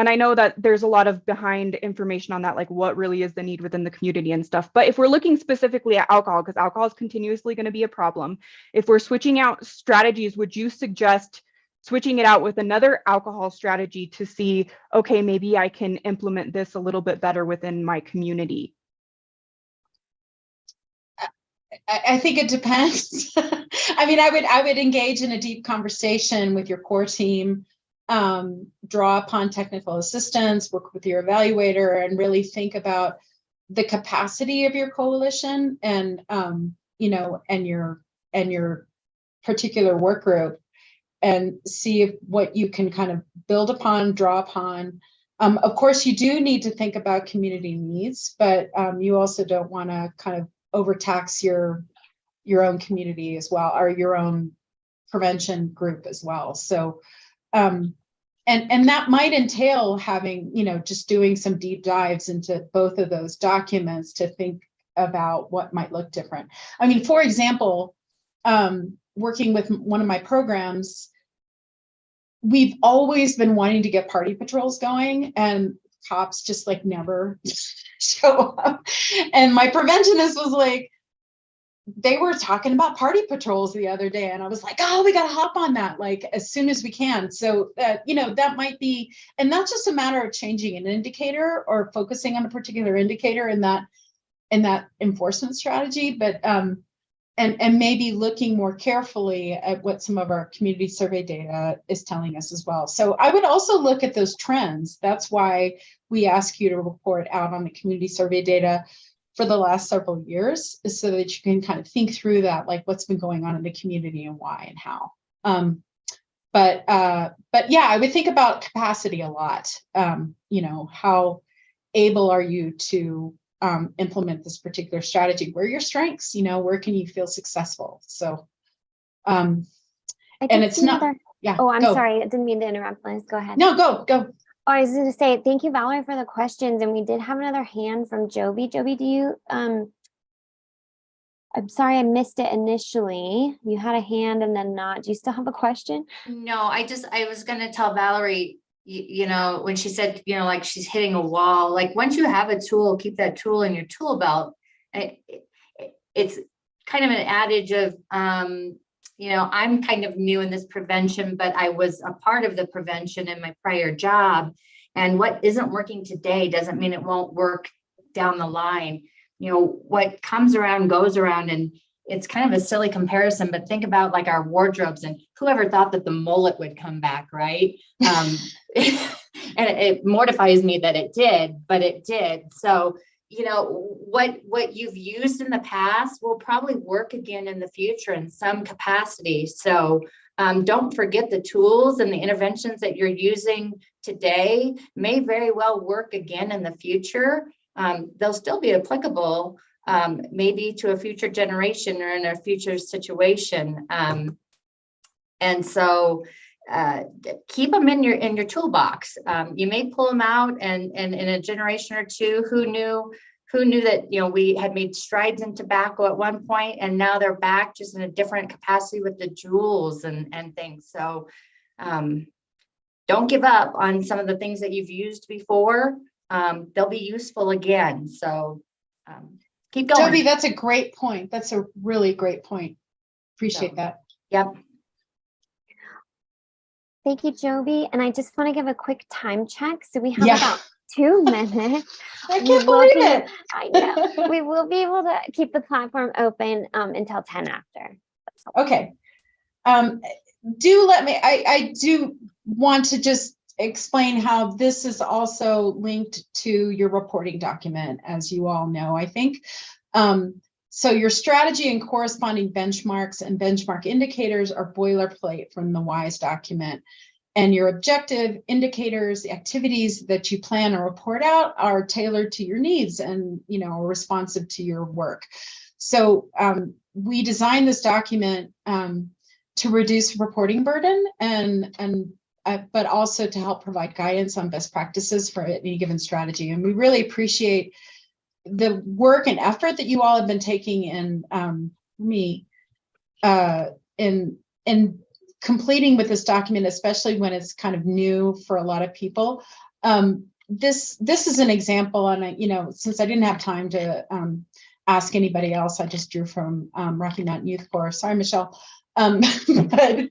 I know that there's a lot of behind information on that, like what really is the need within the community and stuff. But if we're looking specifically at alcohol, because alcohol is continuously going to be a problem, if we're switching out strategies, would you suggest switching it out with another alcohol strategy to see, okay, maybe I can implement this a little bit better within my community? I think it depends. I mean, I would engage in a deep conversation with your core team, draw upon technical assistance, work with your evaluator, and really think about the capacity of your coalition and and your particular work group, and see if what you can kind of build upon, draw upon. Of course, you do need to think about community needs, but you also don't want to kind of overtax your own community as well, or your own prevention group as well. So and that might entail having, just doing some deep dives into both of those documents to think about what might look different. I mean, for example, working with one of my programs, we've always been wanting to get party patrols going, and cops just like never show up. And my preventionist was like, they were talking about party patrols the other day, and I was like, oh, we got to hop on that like as soon as we can. So that might be, and that's just a matter of changing an indicator or focusing on a particular indicator in that enforcement strategy, but and maybe looking more carefully at what some of our community survey data is telling us as well. So I would also look at those trends. That's why we ask you to report out on the community survey data for the last several years, so that you can kind of think through that, like what's been going on in the community and why and how. But yeah, I would think about capacity a lot. How able are you to implement this particular strategy? Where are your strengths? Where can you feel successful? So, and it's not. Yeah. Oh, I'm go. sorry. I didn't mean to interrupt, Liz. Go ahead. No, go. Oh, I was going to say, thank you, Valerie, for the questions. And we did have another hand from Joby. Joby, do you, I'm sorry, I missed it initially. You had a hand and then not. Do you still have a question? No, I was going to tell Valerie, when she said, like she's hitting a wall, like once you have a tool, keep that tool in your tool belt. It's kind of an adage of, I'm kind of new in this prevention, but I was a part of the prevention in my prior job. And what isn't working today doesn't mean it won't work down the line. What comes around goes around, and it's kind of a silly comparison, but think about like our wardrobes, and whoever thought that the mullet would come back, right? And it mortifies me that it did, but it did. So what you've used in the past will probably work again in the future in some capacity. So don't forget the tools and the interventions that you're using today may very well work again in the future. They'll still be applicable, maybe to a future generation or in a future situation. And so keep them in your toolbox. You may pull them out, and in a generation or two, who knew that we had made strides in tobacco at one point, and now they're back just in a different capacity with the jewels and things. So don't give up on some of the things that you've used before. They'll be useful again. So keep going. Joby, that's a great point. That's a really great point. Appreciate that. Yep. Thank you, Joby. And I just want to give a quick time check. So we have about 2 minutes. I can't believe it. I know. We will be able to keep the platform open until 10 after. Okay. Do let me, I do want to just explain how this is also linked to your reporting document, as you all know, I think. So your strategy and corresponding benchmarks and benchmark indicators are boilerplate from the WISE document. And your objective indicators, the activities that you plan or report out are tailored to your needs and, you know, responsive to your work. So we designed this document to reduce reporting burden but also to help provide guidance on best practices for any given strategy. And we really appreciate the work and effort that you all have been taking in in completing with this document, especially when it's kind of new for a lot of people. This is an example, and you know, since I didn't have time to ask anybody else, I just drew from Rocky Mountain Youth Corps. Sorry, Michelle. But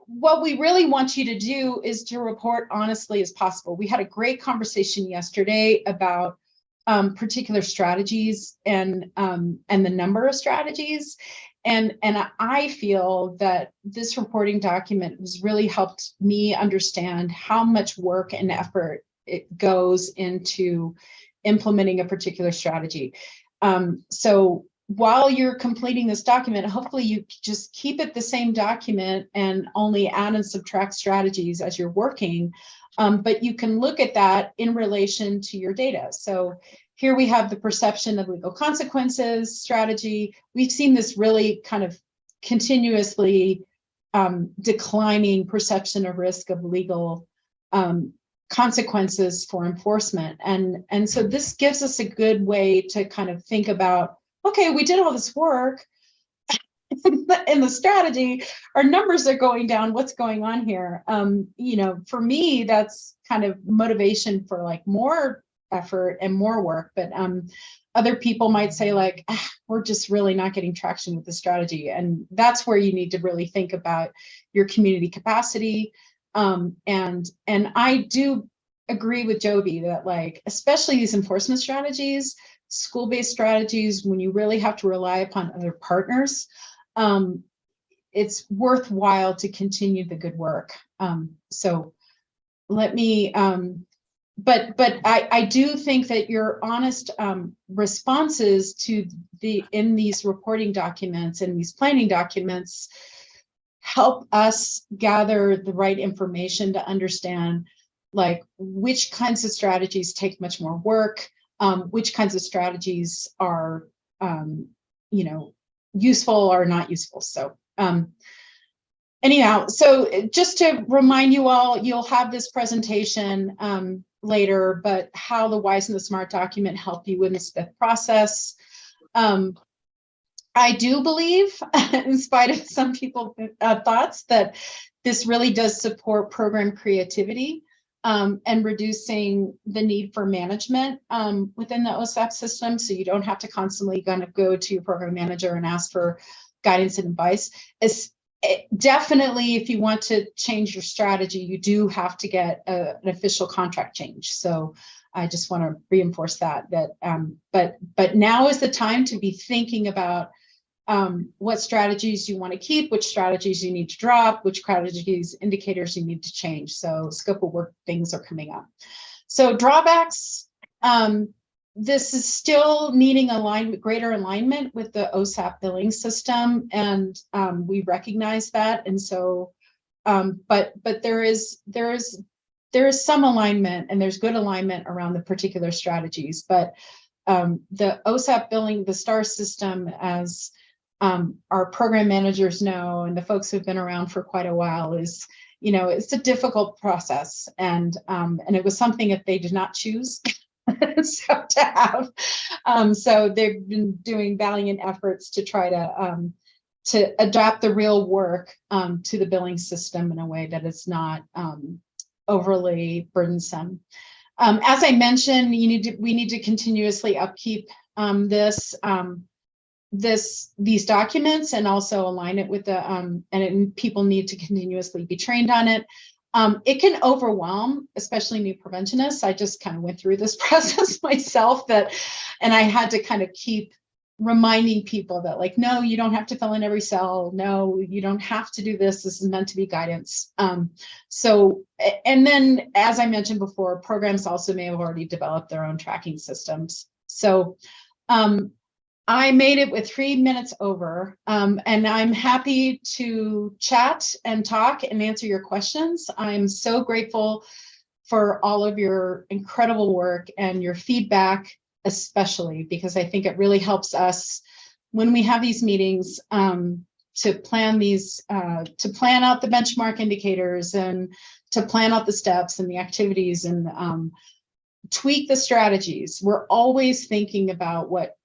what we really want you to do is to report honestly as possible. We had a great conversation yesterday about particular strategies and the number of strategies. And I feel that this reporting document has really helped me understand how much work and effort it goes into implementing a particular strategy. So while you're completing this document, hopefully you just keep it the same document and only add and subtract strategies as you're working. But you can look at that in relation to your data. So here we have the perception of legal consequences strategy. We've seen this really kind of continuously declining perception of risk of legal consequences for enforcement. And so this gives us a good way to kind of think about, okay, we did all this work in the strategy, our numbers are going down, what's going on here? You know, for me, that's kind of motivation for like more effort and more work, but other people might say like, we're just really not getting traction with the strategy. And that's where you need to really think about your community capacity. And I do agree with Joby that like, especially these enforcement strategies, school-based strategies, when you really have to rely upon other partners, it's worthwhile to continue the good work. So let me, but I do think that your honest responses to in these reporting documents and these planning documents help us gather the right information to understand like which kinds of strategies take much more work, which kinds of strategies are, you know, useful or not useful. So anyhow, so just to remind you all, you'll have this presentation later, but how the WISE and the SMART document help you in this process. I do believe, in spite of some people's thoughts, that this really does support program creativity and reducing the need for management within the OSAP system. So you don't have to constantly kind of go to your program manager and ask for guidance and advice. Definitely, if you want to change your strategy, you do have to get an official contract change. So I just want to reinforce that, but now is the time to be thinking about what strategies you want to keep, which strategies you need to drop, which strategies, indicators you need to change. So scope of work things are coming up. So drawbacks, this is still needing greater alignment with the OSAP billing system, and we recognize that. And so, but there is some alignment, and there's good alignment around the particular strategies. But the OSAP billing, the STAR system, as our program managers know, and the folks who've been around for quite a while, is, you know, it's a difficult process, and it was something that they did not choose. So to have, so they've been doing valiant efforts to try to adapt the real work to the billing system in a way that is not overly burdensome. As I mentioned, we need to continuously upkeep these documents and also align it with the people need to continuously be trained on it. It can overwhelm, especially new preventionists. I just kind of went through this process myself, and I had to kind of keep reminding people that like, no, you don't have to fill in every cell. No, you don't have to do this. This is meant to be guidance. So, and then as I mentioned before, programs also may have already developed their own tracking systems. So I made it with 3 minutes over, and I'm happy to chat and talk and answer your questions. I'm so grateful for all of your incredible work and your feedback, especially because I think it really helps us when we have these meetings to plan to plan out the benchmark indicators and to plan out the steps and the activities and tweak the strategies. We're always thinking about what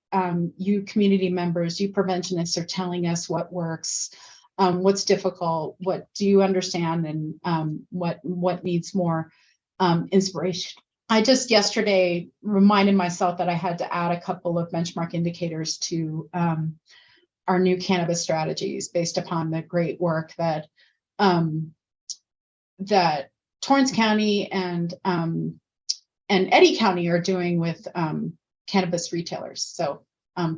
you community members, you preventionists are telling us what works, what's difficult, what do you understand, and what needs more inspiration. I just yesterday reminded myself that I had to add a couple of benchmark indicators to our new cannabis strategies based upon the great work that that Torrance County and Eddy County are doing with cannabis retailers. So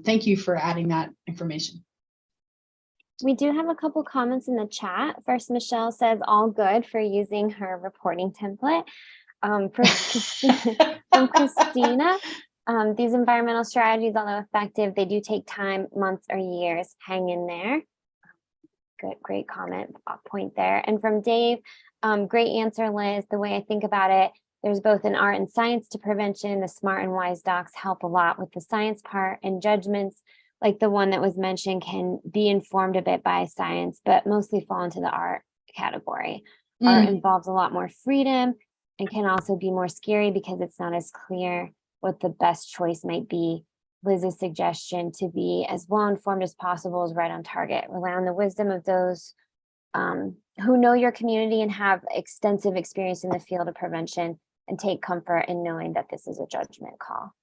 thank you for adding that information. We do have a couple comments in the chat. First, Michelle says all good for using her reporting template. From Christina, these environmental strategies, although effective, they do take time, months or years. Hang in there. Good, great comment, point there. And from Dave, great answer, Liz. The way I think about it, there's both an art and science to prevention. The smart and wise docs help a lot with the science part, and judgments like the one that was mentioned can be informed a bit by science, but mostly fall into the art category. Art involves a lot more freedom and can also be more scary because it's not as clear what the best choice might be. Liz's suggestion to be as well informed as possible is right on target. Rely on the wisdom of those who know your community and have extensive experience in the field of prevention, and take comfort in knowing that this is a judgment call.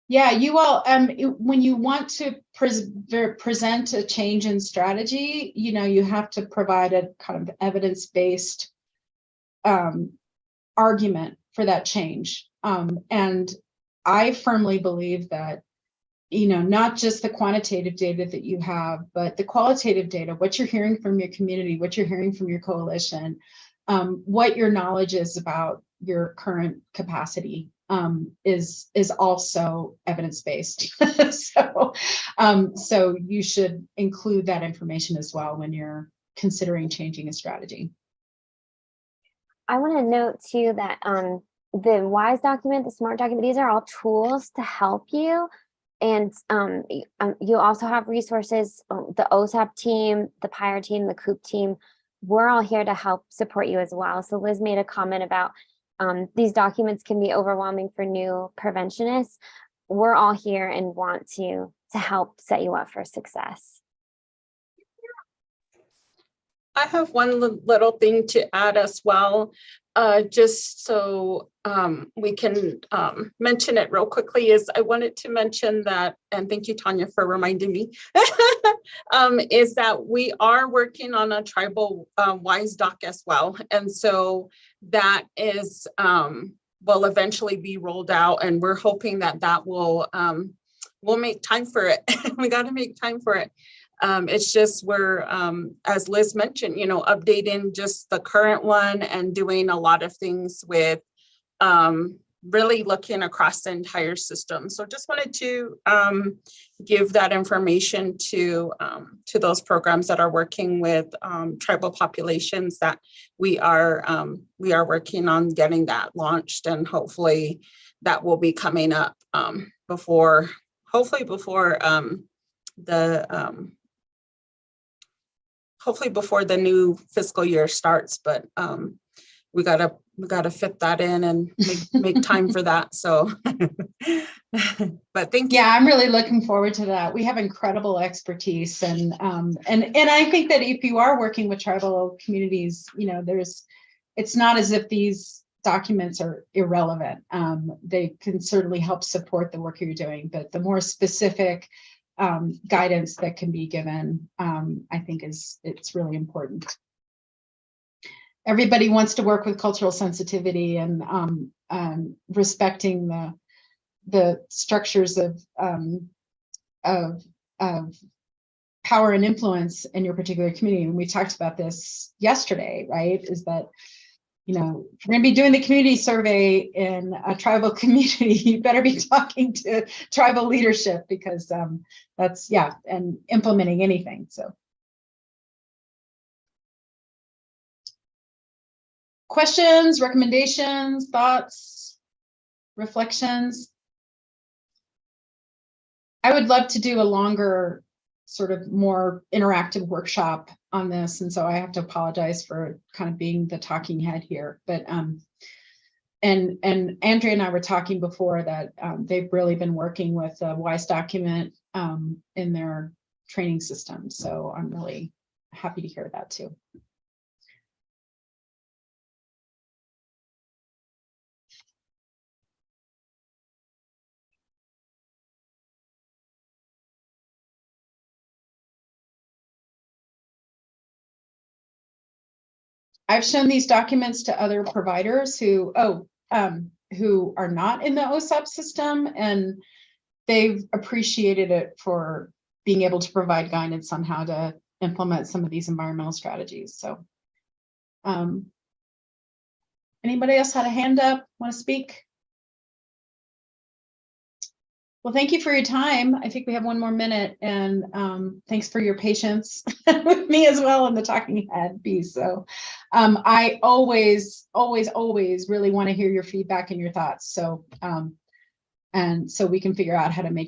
Yeah, you all, when you want to present a change in strategy, you know, you have to provide a kind of evidence-based argument for that change. And I firmly believe that, you know, not just the quantitative data that you have, but the qualitative data, what you're hearing from your community, what you're hearing from your coalition, what your knowledge is about your current capacity is also evidence-based. So you should include that information as well when you're considering changing a strategy. I want to note too that the WISE document, the SMART document, these are all tools to help you. And you also have resources, the OSAP team, the PIRE team, the COOP team. We're all here to help support you as well. So Liz made a comment about these documents can be overwhelming for new preventionists. We're all here and want to help set you up for success. I have one little thing to add as well, just so we can mention it real quickly, is I wanted to mention that, and thank you, Tanya, for reminding me, is that we are working on a tribal WISE doc as well. And so that is, will eventually be rolled out, and we're hoping that that will, we'll make time for it. We got to make time for it. It's just we're, as Liz mentioned, you know, updating just the current one and doing a lot of things with really looking across the entire system. So just wanted to give that information to those programs that are working with tribal populations, that we are working on getting that launched, and hopefully that will be coming up before the new fiscal year starts, but we gotta fit that in and make time for that. So, but thank you. Yeah, I'm really looking forward to that. We have incredible expertise, and I think that if you are working with tribal communities, you know, it's not as if these documents are irrelevant. They can certainly help support the work you're doing, but the more specific guidance that can be given, I think it's really important. Everybody wants to work with cultural sensitivity and respecting the structures of power and influence in your particular community. And we talked about this yesterday, right? Is that, you know, if you're going to be doing the community survey in a tribal community, you better be talking to tribal leadership, because that's, yeah, and implementing anything. So. Questions, recommendations, thoughts, reflections? I would love to do a longer, sort of more interactive workshop on this. And so I have to apologize for kind of being the talking head here. But and Andrea and I were talking before that they've really been working with a WISE document in their training system. So I'm really happy to hear that too. I've shown these documents to other providers who are not in the OSAP system, and they've appreciated it for being able to provide guidance on how to implement some of these environmental strategies. So anybody else had a hand up, want to speak? Well, thank you for your time. I think we have one more minute, and thanks for your patience with me as well in the talking head piece. So I always really want to hear your feedback and your thoughts. So and so we can figure out how to make